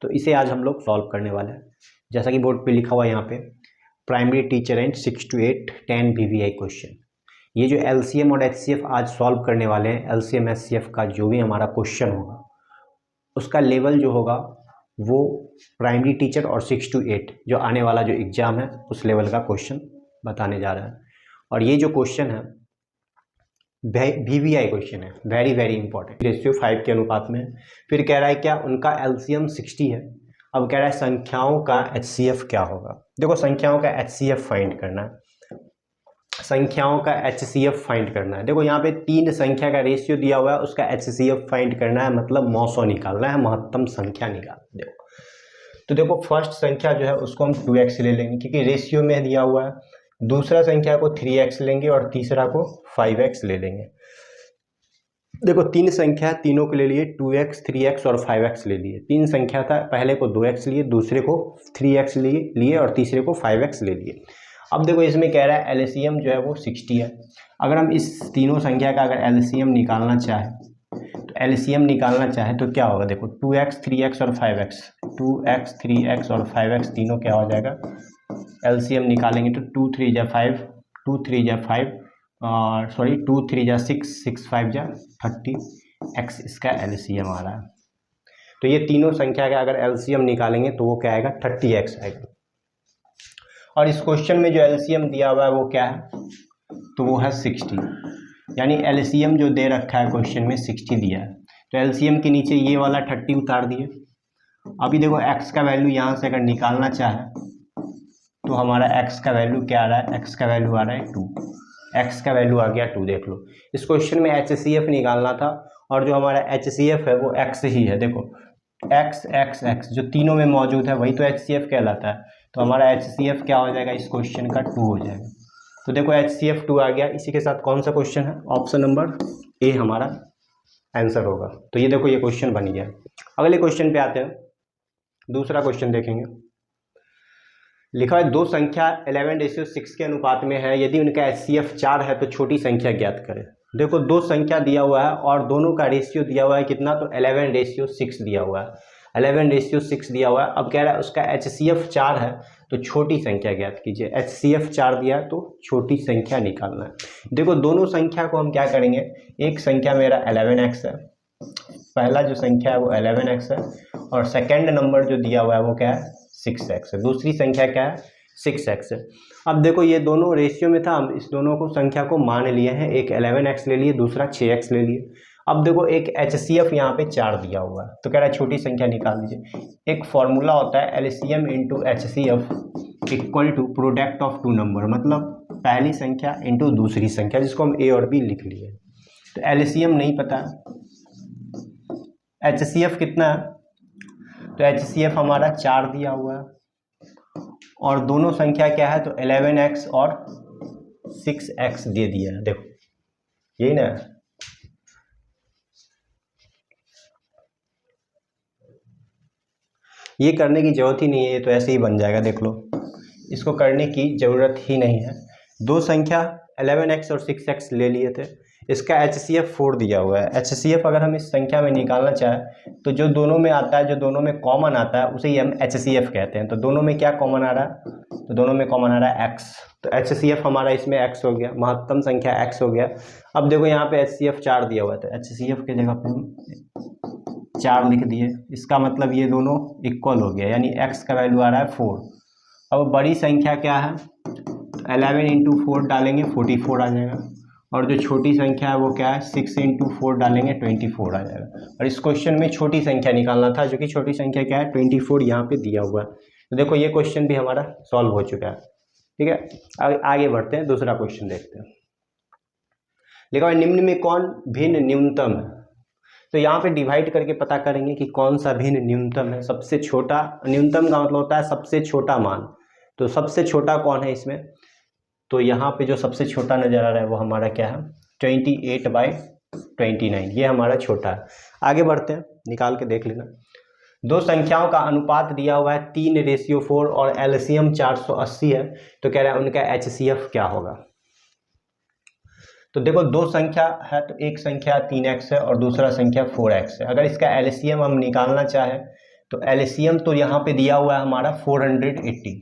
तो इसे आज हम लोग सॉल्व करने वाले हैं। जैसा कि बोर्ड पे लिखा हुआ है यहाँ पे, primary teacher and 6 to 8 10 VVI question. ये जो LCM और HCF आज सॉल्व करने वाले हैं, LCM HCF का जो भी हमारा क्वेश्चन होगा उसका लेवल जो होगा वो प्राइमरी टीचर और 6 to 8 जो आने वाला जो एग्ज़ाम है उस लेवल का क्वेश्चन बताने जा रहा है। और ये जो क्वेश्चन है VVI क्वेश्चन है, वेरी वेरी इंपॉर्टेंट, रेशियो 5 के अनुपात में है। फिर कह रहा है क्या उनका LCM 60 है। अब कह रहा है संख्याओं का HCF क्या होगा। देखो संख्याओं का HCF फाइंड करना है, संख्याओं का HCF फाइंड करना है। देखो यहाँ पे 3 संख्या का रेशियो दिया हुआ है, उसका HCF फाइंड करना है, मतलब 900 निकालना है, महत्तम संख्या निकालना। देखो तो देखो फर्स्ट संख्या जो है उसको हम 2x ले लेंगे क्योंकि रेशियो में दिया हुआ है। दूसरा संख्या को 3x लेंगे और तीसरा को 5x ले लेंगे। देखो 3 संख्या, तीनों के ले लिए 2x 3x और 5x ले लिए। 3 संख्या था, पहले को 2x लिए, दूसरे को 3x लिए और तीसरे को 5x ले लिए। अब देखो इसमें कह रहा है LCM जो है वो 60 है। अगर हम इस तीनों संख्या का अगर LCM निकालना चाहे तो LCM निकालना चाहे तो क्या होगा। देखो 2x 3x और 5x, 2x 3x और 5x तीनों क्या हो जाएगा, LCM निकालेंगे तो 2 3 जा 5, 2 3 जा 5 और 2 3 जा 6, 6 5 जा 30x इसका LCM आ रहा है। तो ये तीनों संख्या का अगर LCM निकालेंगे तो वो क्या आएगा, 30x आएगा। और इस क्वेश्चन में जो LCM दिया हुआ है वो क्या है, तो वो है 60, यानी LCM जो दे रखा है क्वेश्चन में 60 दिया है। तो LCM के नीचे ये वाला 30 उतार दिए। अभी देखो x का वैल्यू यहाँ से अगर निकालना चाहे तो हमारा x का वैल्यू क्या आ रहा है, x का वैल्यू आ रहा है 2, x का वैल्यू आ गया 2। देख लो इस क्वेश्चन में HCF निकालना था और जो हमारा HCF है वो x ही है। देखो x x x जो तीनों में मौजूद है वही तो HCF कहलाता है। तो हमारा HCF क्या हो जाएगा, इस क्वेश्चन का 2 हो जाएगा। तो देखो HCF 2 आ गया। इसी के साथ कौन सा क्वेश्चन है, ऑप्शन नंबर ए हमारा आंसर होगा। तो ये देखो ये क्वेश्चन बन गया। अगले क्वेश्चन पे आते हैं, दूसरा क्वेश्चन देखेंगे। लिखा है दो संख्या 11:6 के अनुपात में है, यदि उनका HCF 4 है तो छोटी संख्या ज्ञात करें। देखो दो संख्या दिया हुआ है और दोनों का रेशियो दिया हुआ है कितना, तो 11:6 दिया हुआ है, 11:6 दिया हुआ है। अब कह रहा है उसका HCF 4 है तो छोटी संख्या ज्ञात कीजिए। HCF 4 दिया है तो छोटी संख्या निकालना है। देखो दोनों संख्या को हम क्या करेंगे, एक संख्या मेरा 11x है, पहला जो संख्या है वो 11x है और सेकेंड नंबर जो दिया हुआ है वो क्या है, 6x है। दूसरी संख्या क्या है, 6x है। अब देखो ये दोनों रेशियो में था, हम इस दोनों को संख्या को मान लिए हैं, एक 11x ले लिए, दूसरा 6x ले लिए। अब देखो एक HCF यहाँ पे 4 दिया हुआ है तो कह रहा है छोटी संख्या निकाल दीजिए। एक फॉर्मूला होता है LCM into HCF equal to product of 2 number, मतलब पहली संख्या इंटू दूसरी संख्या, जिसको हम A और B लिख लिए। तो LCM नहीं पता, HCF कितना है, तो HCF हमारा 4 दिया हुआ है और दोनों संख्या क्या है, तो 11x और 6x दे दिया है। देखो यही ना, ये करने की जरूरत ही नहीं है, ये तो ऐसे ही बन जाएगा। देख लो इसको करने की जरूरत ही नहीं है। दो संख्या 11x और 6x ले लिए थे, इसका HCF 4 दिया हुआ है। HCF अगर हम इस संख्या में निकालना चाहें तो जो दोनों में आता है, जो दोनों में कॉमन आता है उसे ही हम HCF कहते हैं। तो दोनों में क्या कॉमन आ रहा है, तो दोनों में कॉमन आ रहा है x, तो HCF हमारा इसमें x हो गया, महत्तम संख्या x हो गया। अब देखो यहाँ पे HCF 4 दिया हुआ है तो HCF के जगह पे हम 4 लिख दिए, इसका मतलब ये दोनों इक्वल हो गया, यानी x का वैल्यू आ रहा है 4। अब बड़ी संख्या क्या है, 11 इंटू 4 डालेंगे 44 आ जाएगा, और जो छोटी संख्या है वो क्या है, 6 इंटू 4 डालेंगे 24 आ जाएगा। और इस क्वेश्चन में छोटी संख्या निकालना था, जो कि छोटी संख्या क्या है, 24 यहाँ पे दिया हुआ है। तो देखो ये क्वेश्चन भी हमारा सॉल्व हो चुका है। ठीक है, आगे बढ़ते हैं, दूसरा क्वेश्चन देखते हैं। लिखा है निम्न में कौन भिन्न न्यूनतम है। तो यहाँ पे डिवाइड करके पता करेंगे कि कौन सा भिन्न न्यूनतम है। सबसे छोटा, न्यूनतम का मतलब होता है सबसे छोटा मान, तो सबसे छोटा कौन है इसमें, तो यहाँ पे जो सबसे छोटा नजर आ रहा है वो हमारा क्या है, 28/29, ये हमारा छोटा है। आगे बढ़ते हैं, निकाल के देख लेना। दो संख्याओं का अनुपात दिया हुआ है 3:4 और LCM 480 है, तो कह रहा है उनका HCF क्या होगा। तो देखो दो संख्या है तो एक संख्या 3x है और दूसरा संख्या 4x है। अगर इसका LCM हम निकालना चाहे तो एलसीएम तो यहाँ पे दिया हुआ है हमारा 480,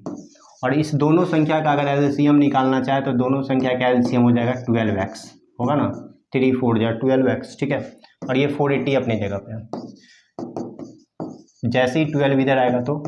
और इस दोनों संख्या का अगर एलसीएम निकालना चाहे तो दोनों संख्या का एलसीएम हो जाएगा 12x, होगा ना, 3 4 जा 12x, ठीक है। और ये 480 अपनी जगह पे है, जैसे ही 12 इधर आएगा तो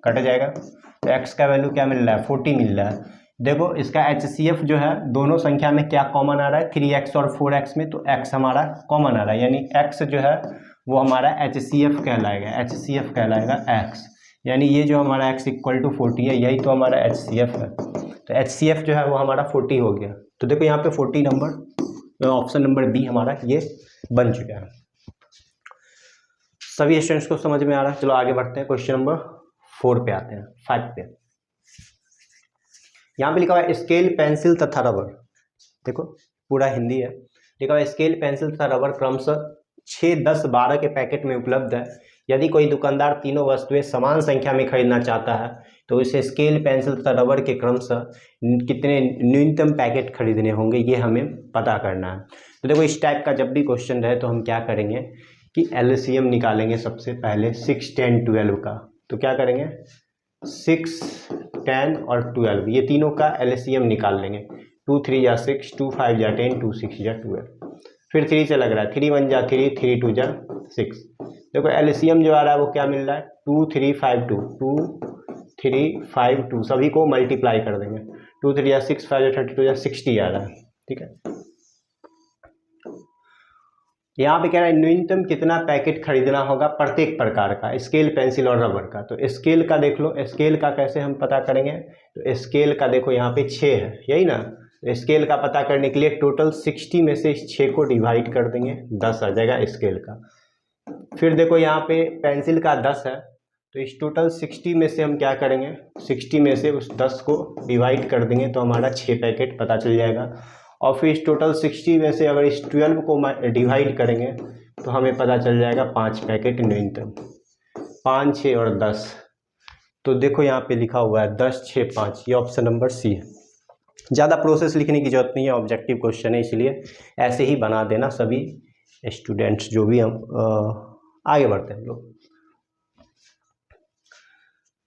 कट जाएगा, तो x का वैल्यू क्या मिल रहा है, 40 मिल रहा है। देखो इसका HCF जो है दोनों संख्या में क्या कॉमन आ रहा है, 3x और 4x में, तो x हमारा कॉमन आ रहा है, यानी x जो है वो हमारा HCF कहलाएगा, HCF कहलाएगा x, यानी ये जो हमारा x इक्वल टू 40 है, यही तो हमारा HCF है। तो HCF जो है वो हमारा 40 हो गया। तो देखो यहाँ पे 40 नंबर, ऑप्शन नंबर बी हमारा ये बन चुका है। सभी स्टूडेंट्स को समझ में आ रहा है। चलो आगे बढ़ते हैं, क्वेश्चन नंबर 4 पे आते हैं, 5 पे। यहाँ पे लिखा हुआ है स्केल, पेंसिल तथा रबर। देखो पूरा हिंदी है, लिखा हुआ है स्केल, पेंसिल तथा रबर क्रमशः 6, 10, 12 के पैकेट में उपलब्ध है। यदि कोई दुकानदार तीनों वस्तुएं समान संख्या में खरीदना चाहता है तो इसे स्केल, पेंसिल तथा रबर के क्रमशः कितने न्यूनतम पैकेट खरीदने होंगे, ये हमें पता करना है। तो देखो इस टाइप का जब भी क्वेश्चन रहे तो हम क्या करेंगे कि एलसीएम निकालेंगे सबसे पहले 6, 10, 12 का। तो क्या करेंगे, 6, 10 और 12 ये तीनों का एलसीएम निकाल लेंगे। 2 3 जा 6, 2 5 जा 10, 2 6 जा 12, फिर 3 से लग रहा है, 3 1 जा 3, 3 2 जा 6। देखो एलसीएम जो आ रहा है वो क्या मिल रहा है, 2 3 5 2, 2 3 5 2, सभी को मल्टीप्लाई कर देंगे। 2 3 जा 6, 5 जा 32 जा 60 आ रहा है, ठीक है। यहाँ पे कह रहा है न्यूनतम कितना पैकेट खरीदना होगा प्रत्येक प्रकार का, स्केल, पेंसिल और रबर का। तो स्केल का देख लो, स्केल का कैसे हम पता करेंगे, तो स्केल का देखो यहाँ पे 6 है, यही ना। तो स्केल का पता करने के लिए टोटल 60 में से इस 6 को डिवाइड कर देंगे, 10 आ जाएगा स्केल का। फिर देखो यहाँ पे पेंसिल का 10 है, तो इस टोटल 60 में से हम क्या करेंगे, 60 में से उस 10 को डिवाइड कर देंगे तो हमारा 6 पैकेट पता चल जाएगा। और फिर इस टोटल 60 में से अगर इस 12 को डिवाइड करेंगे तो हमें पता चल जाएगा 5 पैकेट न्यूनतम, 5, 6 और 10। तो देखो यहाँ पे लिखा हुआ है 10, 6, 5, ये ऑप्शन नंबर सी है। ज़्यादा प्रोसेस लिखने की जरूरत नहीं है, ऑब्जेक्टिव क्वेश्चन है, इसलिए ऐसे ही बना देना सभी स्टूडेंट्स जो भी हम आगे बढ़ते हैं हम लोग।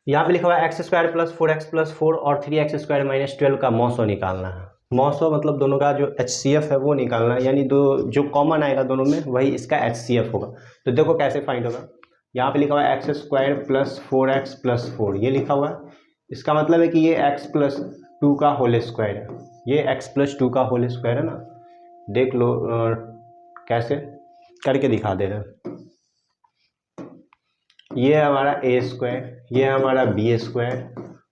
यहाँ पे लिखा हुआ है x² + 4x + 4 और 3x² - 12 का मौसो निकालना है। मौसो मतलब दोनों का जो HCF है वो निकालना है, यानी दो जो कॉमन आएगा दोनों में वही इसका HCF होगा। तो देखो कैसे फाइंड होगा, यहाँ पे लिखा हुआ है x² + 4x + 4, ये लिखा हुआ है, इसका मतलब है कि ये x + 2 का होल स्क्वायर है, ये x + 2 का होल स्क्वायर है ना। देख लो कैसे करके दिखा दे रहे हैं। ये है हमारा a², ये है हमारा b²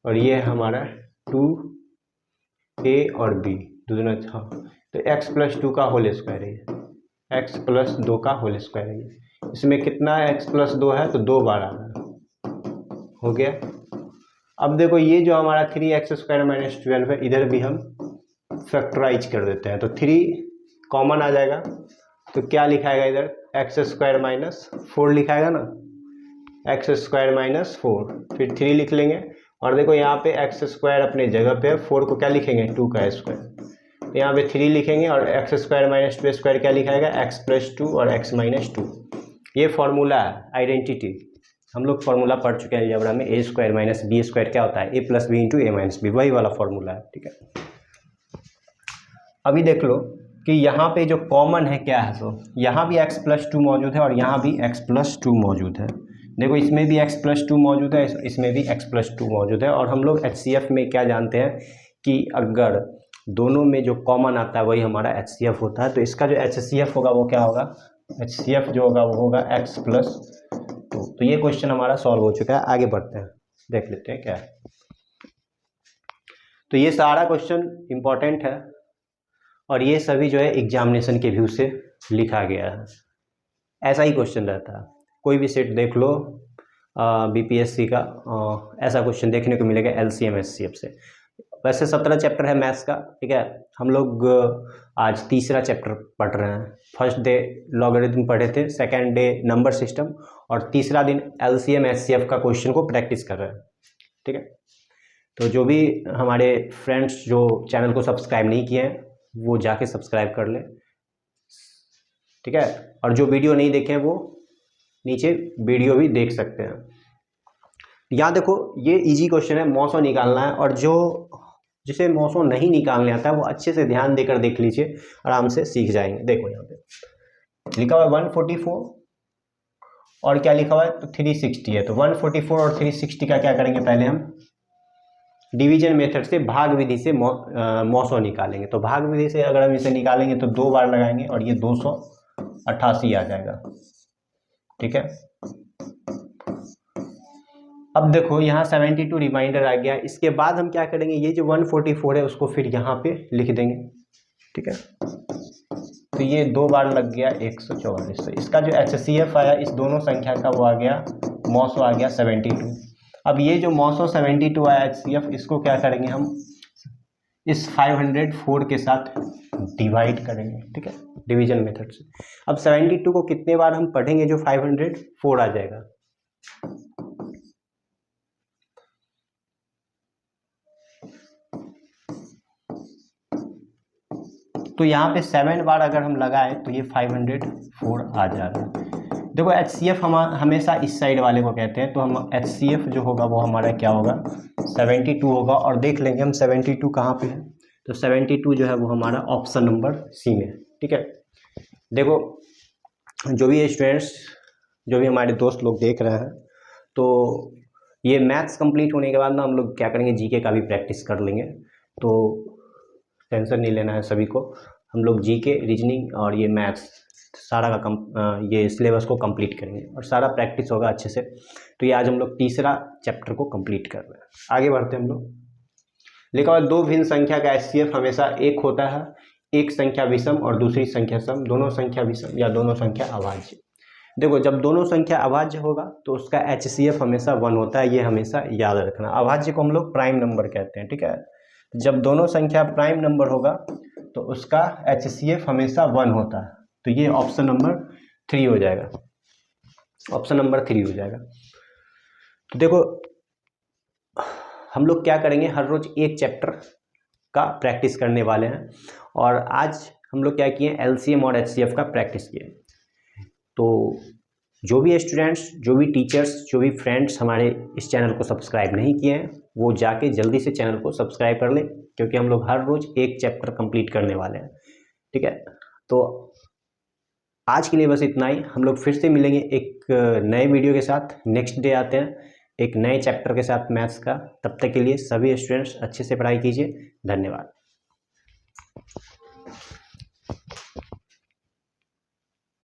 और ये है हमारा 2a और b दोनों। अच्छा, तो x + 2 का होल स्क्वायर है, x + 2 का होल स्क्वायर है। इसमें कितना x + 2 है, तो 2 बार आ रहा है, हो गया। अब देखो ये जो हमारा 3x² - 12 है, इधर भी हम फैक्टराइज कर देते हैं, तो 3 कॉमन आ जाएगा, तो क्या लिखाएगा इधर, x² - 4 लिखाएगा ना, x² - 4, फिर 3 लिख लेंगे। और देखो यहाँ पे x² अपने जगह पे, 4 को क्या लिखेंगे, 2 का स्क्वायर, तो यहाँ पे 3 लिखेंगे। और x² - 2² क्या लिखाएगा, x + 2 और x - 2। ये फॉर्मूला है, आइडेंटिटी, हम लोग फॉर्मूला पढ़ चुके हैं अलजेब्रा में, a² - b² क्या होता है, a + b × a - b, वही वाला फॉर्मूला है, ठीक है। अभी देख लो कि यहाँ पे जो कॉमन है क्या है, तो यहाँ भी x + 2 मौजूद है और यहाँ भी x + 2 मौजूद है। देखो इसमें भी x + 2 मौजूद है, इसमें भी x + 2 मौजूद है। और हम लोग HCF में क्या जानते हैं कि अगर दोनों में जो कॉमन आता है वही हमारा HCF होता है। तो इसका जो HCF होगा वो क्या होगा, HCF जो होगा वो होगा x + 2। तो ये क्वेश्चन हमारा सॉल्व हो चुका है। आगे बढ़ते हैं, देख लेते हैं क्या है। तो ये सारा क्वेश्चन इंपॉर्टेंट है और ये सभी जो है एग्जामिनेशन के व्यू से लिखा गया है, ऐसा ही क्वेश्चन रहता है। कोई भी सेट देख लो BPSC का, ऐसा क्वेश्चन देखने को मिलेगा LCM HCF से। वैसे 17 चैप्टर है मैथ्स का, ठीक है। हम लोग आज तीसरा चैप्टर पढ़ रहे हैं। फर्स्ट डे लॉगरिथम पढ़े थे, सेकेंड डे नंबर सिस्टम, और तीसरा दिन LCM HCF का क्वेश्चन को प्रैक्टिस कर रहे हैं, ठीक है। तो जो भी हमारे फ्रेंड्स जो चैनल को सब्सक्राइब नहीं किए हैं वो जाके सब्सक्राइब कर लें, ठीक है। और जो वीडियो नहीं देखे हैं वो नीचे वीडियो भी देख सकते हैं। यहाँ देखो ये इजी क्वेश्चन है, मौसो निकालना है, और जिसे मौसो नहीं निकालने आता है वो अच्छे से ध्यान देकर देख लीजिए, आराम से सीख जाएंगे। देखो यहाँ पे लिखा हुआ है 144 और क्या लिखा हुआ है, तो 360 है। तो 144 और 360 का क्या करेंगे, पहले हम डिवीजन मेथड से, भाग विधि से मौसो निकालेंगे। तो भाग विधि से अगर हम इसे निकालेंगे तो 2 बार लगाएंगे और ये 288 आ जाएगा, ठीक है। अब देखो यहाँ 72 रिमाइंडर आ गया। इसके बाद हम क्या करेंगे, ये जो 144 है उसको फिर यहाँ पे लिख देंगे, ठीक है। तो ये 2 बार लग गया 144। तो इसका जो HCF आया इस दोनों संख्या का, वो आ गया मौसो आ गया 72। अब ये जो मौसो 72 आया HCF, इसको क्या करेंगे हम इस 504 के साथ डिवाइड करेंगे, ठीक है, डिवीजन मेथड से। अब 72 को कितने बार हम पढ़ेंगे, जो 504 आ जाएगा। तो यहाँ पे 7 बार अगर हम लगाए तो ये 504 आ जाएगा। देखो HCF हम हमेशा इस साइड वाले को कहते हैं, तो हम HCF जो होगा वो हमारा क्या होगा, 72 होगा। और देख लेंगे हम 72 कहाँ पे है, तो 72 जो है वो हमारा ऑप्शन नंबर सी में है, ठीक है। देखो जो भी स्टूडेंट्स, जो भी हमारे दोस्त लोग देख रहे हैं, तो ये मैथ्स कंप्लीट होने के बाद ना हम लोग क्या करेंगे, जीके का भी प्रैक्टिस कर लेंगे। तो टेंशन नहीं लेना है सभी को, हम लोग जीके, रीजनिंग और ये मैथ्स सारा का ये सिलेबस को कंप्लीट करेंगे और सारा प्रैक्टिस होगा अच्छे से। तो ये आज हम लोग तीसरा चैप्टर को कंप्लीट कर रहे हैं। आगे बढ़ते हैं हम लोग। लिखा हुआ 2 भिन्न संख्या का HCF हमेशा एक होता है, एक संख्या विषम और दूसरी संख्या सम, दोनों संख्या विषम या दोनों संख्या अभाज्य। देखो जब दोनों संख्या अभाज्य होगा तो उसका HCF हमेशा 1 होता है, ये हमेशा याद रखना। अभाज्य को हम लोग प्राइम नंबर कहते हैं, ठीक है। जब दोनों संख्या प्राइम नंबर होगा तो उसका HCF हमेशा 1 होता है। तो ये ऑप्शन नंबर 3 हो जाएगा, ऑप्शन नंबर 3 हो जाएगा। तो देखो हम लोग क्या करेंगे, हर रोज एक चैप्टर का प्रैक्टिस करने वाले हैं, और आज हम लोग क्या किए, LCM और HCF का प्रैक्टिस किए। तो जो भी स्टूडेंट्स, जो भी टीचर्स, जो भी फ्रेंड्स हमारे इस चैनल को सब्सक्राइब नहीं किए हैं, वो जाके जल्दी से चैनल को सब्सक्राइब कर लें, क्योंकि हम लोग हर रोज एक चैप्टर कंप्लीट करने वाले हैं, ठीक है। तो आज के लिए बस इतना ही। हम लोग फिर से मिलेंगे एक नए वीडियो के साथ। नेक्स्ट डे आते हैं एक नए चैप्टर के साथ मैथ्स का। तब तक के लिए सभी स्टूडेंट्स अच्छे से पढ़ाई कीजिए। धन्यवाद।